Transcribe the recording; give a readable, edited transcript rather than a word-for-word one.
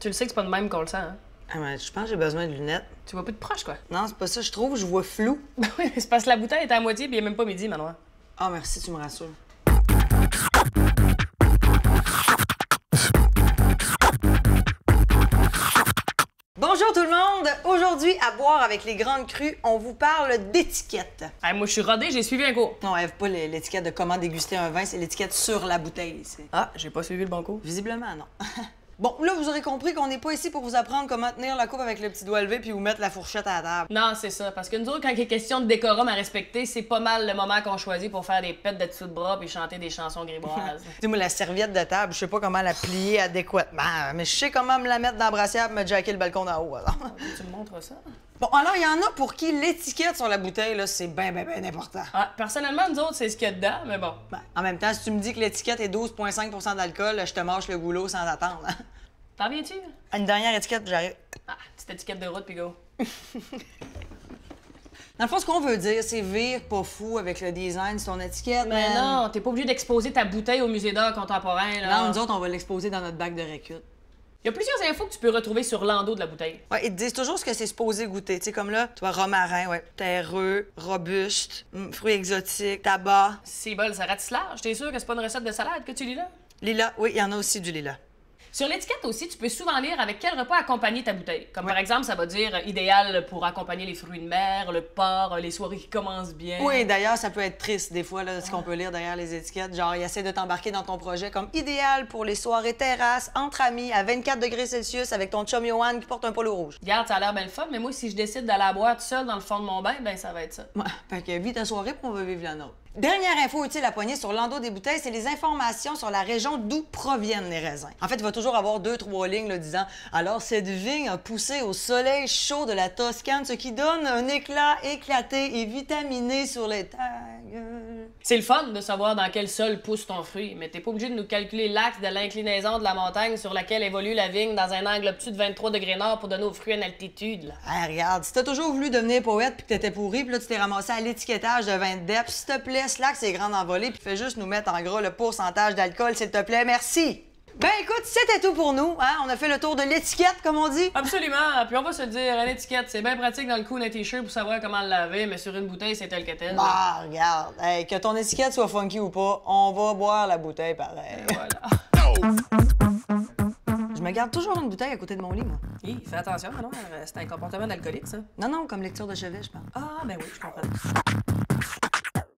Tu le sais que c'est pas de même qu'on le sent, hein? Ah, mais je pense que j'ai besoin de lunettes. Tu vois plus de proche, quoi. Non, c'est pas ça, je trouve, je vois flou. Ben oui, c'est parce que la bouteille est à moitié puis il est même pas midi, Manoir. Ah, merci, tu me rassures. Bonjour tout le monde! Aujourd'hui, à boire avec les grandes crues, on vous parle d'étiquette. Hey, moi, je suis rodée, j'ai suivi un cours. Non, Ève, pas l'étiquette de comment déguster un vin, c'est l'étiquette sur la bouteille. Ah, j'ai pas suivi le bon cours. Visiblement, non. Bon, là, vous aurez compris qu'on n'est pas ici pour vous apprendre comment tenir la coupe avec le petit doigt levé puis vous mettre la fourchette à la table. Non, c'est ça. Parce que nous autres, quand il est question de décorum à respecter, c'est pas mal le moment qu'on choisit pour faire des pets de dessous de bras puis chanter des chansons grivoises. Tu sais, moi, la serviette de table, je sais pas comment la plier adéquatement, mais je sais comment me la mettre dans la brassière pour me jacker le balcon d'en haut, alors. Tu me montres ça? Bon, alors, il y en a pour qui l'étiquette sur la bouteille, là, c'est bien important. Ah, personnellement, nous autres, c'est ce qu'il y a dedans, mais bon. Ben, en même temps, si tu me dis que l'étiquette est 12,5 d'alcool, je te mâche le goulot sans attendre. Hein? T'en viens-tu? Une dernière étiquette, puis j'arrive. Ah, petite étiquette de route, puis go. Dans le fond, ce qu'on veut dire, c'est vire pas fou avec le design de ton étiquette. Mais non, t'es pas obligé d'exposer ta bouteille au musée d'art contemporain, là. Non, nous autres, on va l'exposer dans notre bac de récup. Il y a plusieurs infos que tu peux retrouver sur l'endos de la bouteille. Ouais, ils te disent toujours ce que c'est supposé goûter. Tu sais, comme là, tu vois, romarin, ouais, terreux, robuste, fruits exotiques, tabac. C'est bol, ça ratisse large. T'es sûr que c'est pas une recette de salade que tu lis là? Lilas, oui, il y en a aussi du lilas. Sur l'étiquette aussi, tu peux souvent lire avec quel repas accompagner ta bouteille. Comme par exemple, ça va dire idéal pour accompagner les fruits de mer, le porc, les soirées qui commencent bien. Oui, d'ailleurs, ça peut être triste des fois, là, ce qu'on peut lire derrière les étiquettes. Genre, il essaie de t'embarquer dans ton projet comme idéal pour les soirées terrasses, entre amis, à 24 degrés Celsius avec ton chum Johan qui porte un polo rouge. Regarde, ça a l'air bien le fun, mais moi, si je décide d'aller à boire tout seul dans le fond de mon bain, ben ça va être ça. Ouais, fait que vis ta soirée puis on va vivre la nôtre. Dernière info utile à poigner sur l'endos des bouteilles, c'est les informations sur la région d'où proviennent les raisins. En fait, il va toujours avoir 2-3 lignes là, disant « Alors, cette vigne a poussé au soleil chaud de la Toscane, ce qui donne un éclat éclaté et vitaminé sur les tags. » C'est le fun de savoir dans quel sol pousse ton fruit, mais t'es pas obligé de nous calculer l'axe de l'inclinaison de la montagne sur laquelle évolue la vigne dans un angle obtus de 23 degrés nord pour donner aux fruits une altitude, là. Hey, regarde, si t'as toujours voulu devenir poète puis que t'étais pourri, puis là, tu t'es ramassé à l'étiquetage de vin de dep, s'il te plaît, slack ces grandes envolées puis fais juste nous mettre en gras le pourcentage d'alcool, s'il te plaît, merci! Ben écoute, c'était tout pour nous, hein? On a fait le tour de l'étiquette, comme on dit. Absolument, puis on va se le dire, une étiquette, c'est bien pratique dans le cou d'un t-shirt pour savoir comment le laver, mais sur une bouteille, c'est tel que tel. Bah, regarde, hey, que ton étiquette soit funky ou pas, on va boire la bouteille pareil. Voilà. Je me garde toujours une bouteille à côté de mon lit, moi. Hi, fais attention, non? C'est un comportement d'alcoolique, ça. Non, non, comme lecture de chevet, je pense. Ah, ben oui, je comprends.